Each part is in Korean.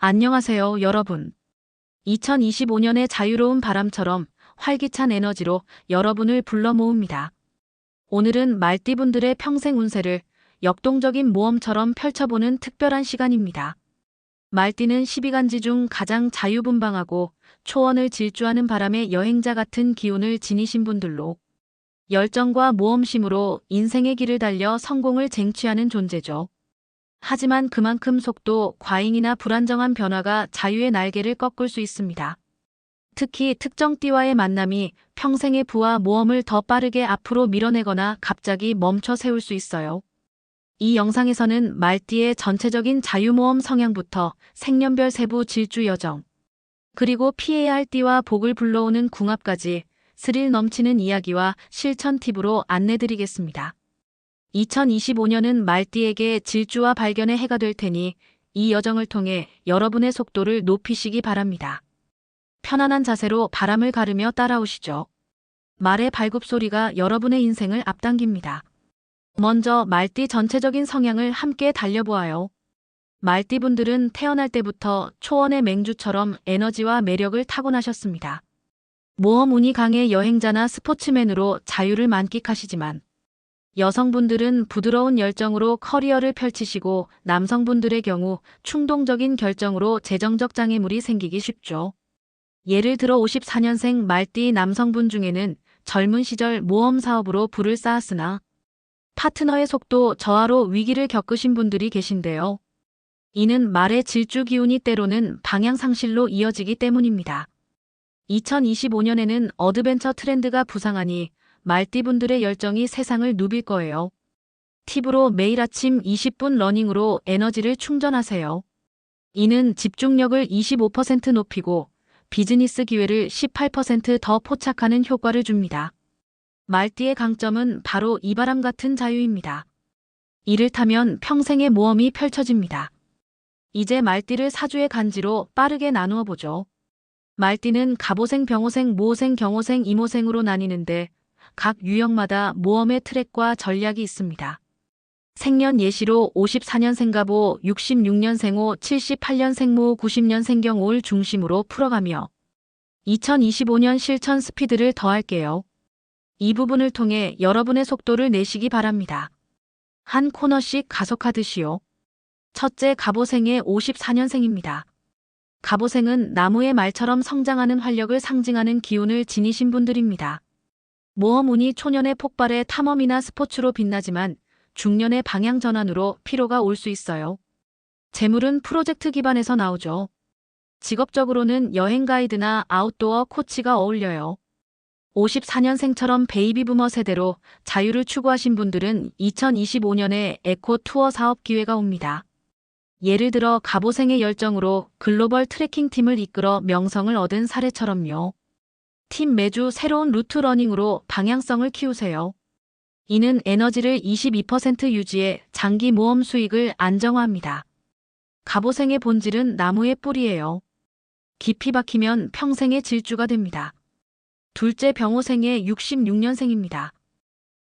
안녕하세요, 여러분. 2025년의 자유로운 바람처럼 활기찬 에너지로 여러분을 불러 모읍니다. 오늘은 말띠분들의 평생 운세를 역동적인 모험처럼 펼쳐보는 특별한 시간입니다. 말띠는 12간지 중 가장 자유분방하고 초원을 질주하는 바람의 여행자 같은 기운을 지니신 분들로 열정과 모험심으로 인생의 길을 달려 성공을 쟁취하는 존재죠. 하지만 그만큼 속도, 과잉이나 불안정한 변화가 자유의 날개를 꺾을 수 있습니다. 특히 특정 띠와의 만남이 평생의 부와 모험을 더 빠르게 앞으로 밀어내거나 갑자기 멈춰 세울 수 있어요. 이 영상에서는 말띠의 전체적인 자유모험 성향부터 생년별 세부 질주 여정, 그리고 피해야 할 띠와 복을 불러오는 궁합까지 스릴 넘치는 이야기와 실천 팁으로 안내드리겠습니다. 2025년은 말띠에게 질주와 발견의 해가 될 테니 이 여정을 통해 여러분의 속도를 높이시기 바랍니다. 편안한 자세로 바람을 가르며 따라오시죠. 말의 발굽소리가 여러분의 인생을 앞당깁니다. 먼저 말띠 전체적인 성향을 함께 달려보아요. 말띠분들은 태어날 때부터 초원의 맹주처럼 에너지와 매력을 타고나셨습니다. 모험 운이 강해 여행자나 스포츠맨으로 자유를 만끽하시지만 여성분들은 부드러운 열정으로 커리어를 펼치시고 남성분들의 경우 충동적인 결정으로 재정적 장애물이 생기기 쉽죠. 예를 들어 54년생 말띠 남성분 중에는 젊은 시절 모험 사업으로 부를 쌓았으나 파트너의 속도 저하로 위기를 겪으신 분들이 계신데요. 이는 말의 질주 기운이 때로는 방향 상실로 이어지기 때문입니다. 2025년에는 어드벤처 트렌드가 부상하니 말띠분들의 열정이 세상을 누빌 거예요. 팁으로 매일 아침 20분 러닝으로 에너지를 충전하세요. 이는 집중력을 25% 높이고 비즈니스 기회를 18% 더 포착하는 효과를 줍니다. 말띠의 강점은 바로 이 바람 같은 자유입니다. 이를 타면 평생의 모험이 펼쳐집니다. 이제 말띠를 사주의 간지로 빠르게 나누어 보죠. 말띠는 갑오생, 병오생, 모오생, 경오생, 임오생으로 나뉘는데 각 유형마다 모험의 트랙과 전략이 있습니다. 생년 예시로 54년생 갑오, 66년생 오, 78년생 모, 90년생 경오를 중심으로 풀어가며 2025년 실천 스피드를 더할게요. 이 부분을 통해 여러분의 속도를 내시기 바랍니다. 한 코너씩 가속하듯이요. 첫째, 갑오생의 54년생입니다. 갑오생은 나무의 말처럼 성장하는 활력을 상징하는 기운을 지니신 분들입니다. 모험 운이 초년의 폭발에 탐험이나 스포츠로 빛나지만 중년의 방향 전환으로 피로가 올 수 있어요. 재물은 프로젝트 기반에서 나오죠. 직업적으로는 여행 가이드나 아웃도어 코치가 어울려요. 54년생처럼 베이비 부머 세대로 자유를 추구하신 분들은 2025년에 에코 투어 사업 기회가 옵니다. 예를 들어 갑오생의 열정으로 글로벌 트레킹 팀을 이끌어 명성을 얻은 사례처럼요. 팀 매주 새로운 루트 러닝으로 방향성을 키우세요. 이는 에너지를 22% 유지해 장기 모험 수익을 안정화합니다. 갑오생의 본질은 나무의 뿌리예요. 깊이 박히면 평생의 질주가 됩니다. 둘째, 병오생의 66년생입니다.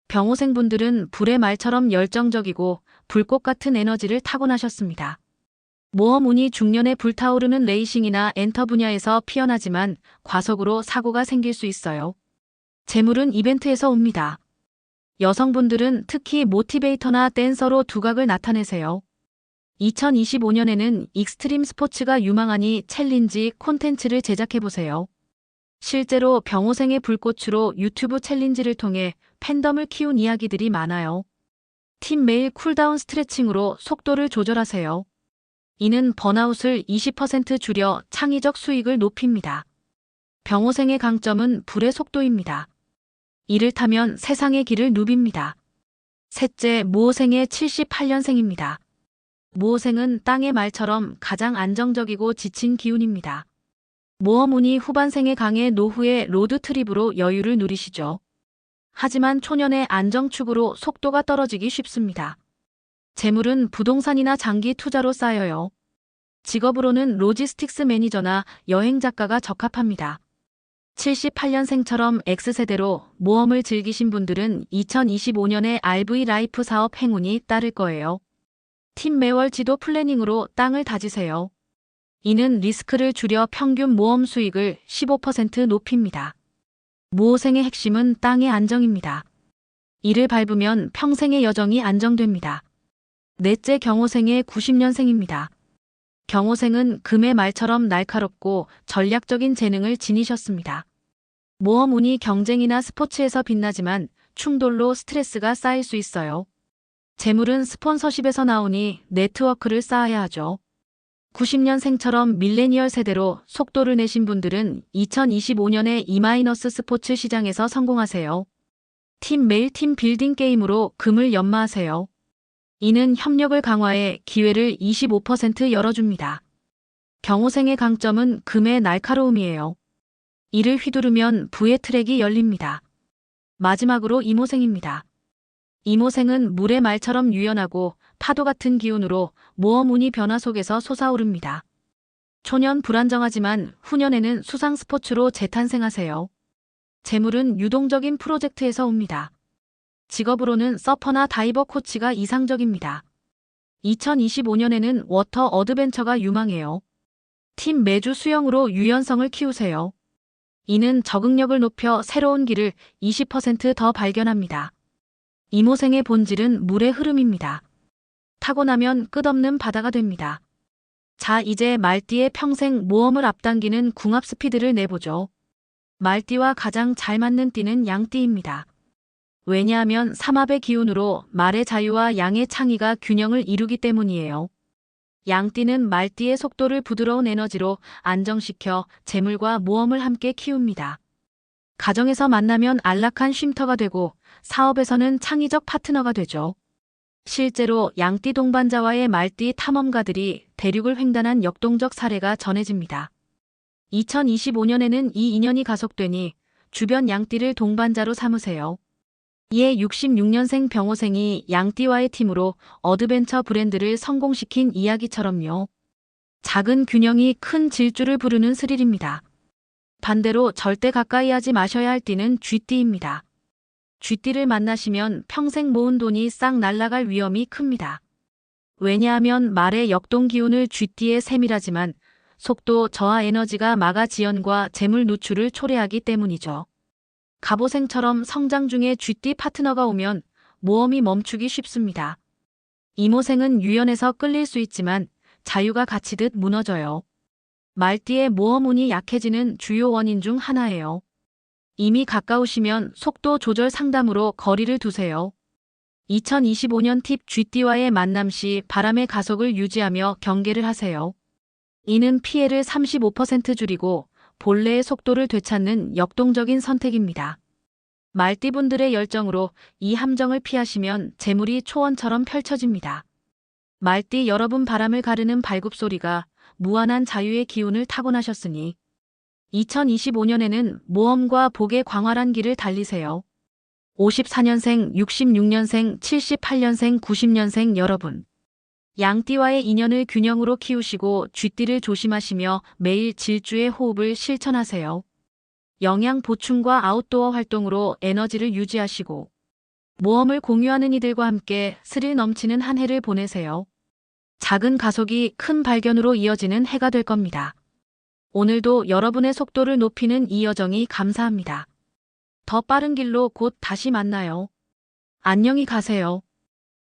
병오생 분들은 불의 말처럼 열정적이고 불꽃 같은 에너지를 타고나셨습니다. 모험 운이 중년에 불타오르는 레이싱이나 엔터 분야에서 피어나지만 과속으로 사고가 생길 수 있어요. 재물은 이벤트에서 옵니다. 여성분들은 특히 모티베이터나 댄서로 두각을 나타내세요. 2025년에는 익스트림 스포츠가 유망하니 챌린지 콘텐츠를 제작해보세요. 실제로 병오생의 불꽃으로 유튜브 챌린지를 통해 팬덤을 키운 이야기들이 많아요. 팀 매일 쿨다운 스트레칭으로 속도를 조절하세요. 이는 번아웃을 20% 줄여 창의적 수익을 높입니다. 병오생의 강점은 불의 속도입니다. 이를 타면 세상의 길을 누빕니다. 셋째, 모오생의 78년생입니다. 모오생은 땅의 말처럼 가장 안정적이고 지친 기운입니다. 모험 운이 후반생에 강해 노후의 로드트립으로 여유를 누리시죠. 하지만 초년의 안정축으로 속도가 떨어지기 쉽습니다. 재물은 부동산이나 장기 투자로 쌓여요. 직업으로는 로지스틱스 매니저나 여행 작가가 적합합니다. 78년생처럼 X세대로 모험을 즐기신 분들은 2025년에 RV 라이프 사업 행운이 따를 거예요. 팀 매월 지도 플래닝으로 땅을 다지세요. 이는 리스크를 줄여 평균 모험 수익을 15% 높입니다. 무호생의 핵심은 땅의 안정입니다. 이를 밟으면 평생의 여정이 안정됩니다. 넷째 경호생의 90년생입니다. 경호생은 금의 말처럼 날카롭고 전략적인 재능을 지니셨습니다. 모험 운이 경쟁이나 스포츠에서 빛나지만 충돌로 스트레스가 쌓일 수 있어요. 재물은 스폰서십에서 나오니 네트워크를 쌓아야 하죠. 90년생처럼 밀레니얼 세대로 속도를 내신 분들은 2025년에 E- 스포츠 시장에서 성공하세요. 팀 매일 팀 빌딩 게임으로 금을 연마하세요. 이는 협력을 강화해 기회를 25% 열어줍니다. 경호생의 강점은 금의 날카로움이에요. 이를 휘두르면 부의 트랙이 열립니다. 마지막으로 이모생입니다. 이모생은 물의 말처럼 유연하고 파도 같은 기운으로 모험 운이 변화 속에서 솟아오릅니다. 초년 불안정하지만 후년에는 수상 스포츠로 재탄생하세요. 재물은 유동적인 프로젝트에서 옵니다. 직업으로는 서퍼나 다이버 코치가 이상적입니다. 2025년에는 워터 어드벤처가 유망해요. 팀 매주 수영으로 유연성을 키우세요. 이는 적응력을 높여 새로운 길을 20% 더 발견합니다. 이모생의 본질은 물의 흐름입니다. 타고나면 끝없는 바다가 됩니다. 자, 이제 말띠의 평생 모험을 앞당기는 궁합 스피드를 내보죠. 말띠와 가장 잘 맞는 띠는 양띠입니다. 왜냐하면 삼합의 기운으로 말의 자유와 양의 창의가 균형을 이루기 때문이에요. 양띠는 말띠의 속도를 부드러운 에너지로 안정시켜 재물과 모험을 함께 키웁니다. 가정에서 만나면 안락한 쉼터가 되고 사업에서는 창의적 파트너가 되죠. 실제로 양띠 동반자와의 말띠 탐험가들이 대륙을 횡단한 역동적 사례가 전해집니다. 2025년에는 이 인연이 가속되니 주변 양띠를 동반자로 삼으세요. 이에 66년생 병호생이 양띠와의 팀으로 어드벤처 브랜드를 성공시킨 이야기처럼요. 작은 균형이 큰 질주를 부르는 스릴입니다. 반대로 절대 가까이 하지 마셔야 할 띠는 쥐띠입니다. 쥐띠를 만나시면 평생 모은 돈이 싹 날아갈 위험이 큽니다. 왜냐하면 말의 역동 기운을 쥐띠에 세밀하지만 속도, 저하 에너지가 마가 지연과 재물 누출을 초래하기 때문이죠. 갑오생처럼 성장 중에 쥐띠 파트너가 오면 모험이 멈추기 쉽습니다. 이모생은 유연해서 끌릴 수 있지만 자유가 갇히듯 무너져요. 말띠의 모험 운이 약해지는 주요 원인 중 하나예요. 이미 가까우시면 속도 조절 상담으로 거리를 두세요. 2025년 팁 쥐띠와의 만남 시 바람의 가속을 유지하며 경계를 하세요. 이는 피해를 35% 줄이고 본래의 속도를 되찾는 역동적인 선택입니다. 말띠분들의 열정으로 이 함정을 피하시면 재물이 초원처럼 펼쳐집니다. 말띠 여러분 바람을 가르는 발굽소리가 무한한 자유의 기운을 타고나셨으니 2025년에는 모험과 복의 광활한 길을 달리세요. 54년생, 66년생, 78년생, 90년생 여러분. 양띠와의 인연을 균형으로 키우시고 쥐띠를 조심하시며 매일 질주의 호흡을 실천하세요. 영양 보충과 아웃도어 활동으로 에너지를 유지하시고 모험을 공유하는 이들과 함께 스릴 넘치는 한 해를 보내세요. 작은 가속이 큰 발견으로 이어지는 해가 될 겁니다. 오늘도 여러분의 속도를 높이는 이 여정이 감사합니다. 더 빠른 길로 곧 다시 만나요. 안녕히 가세요.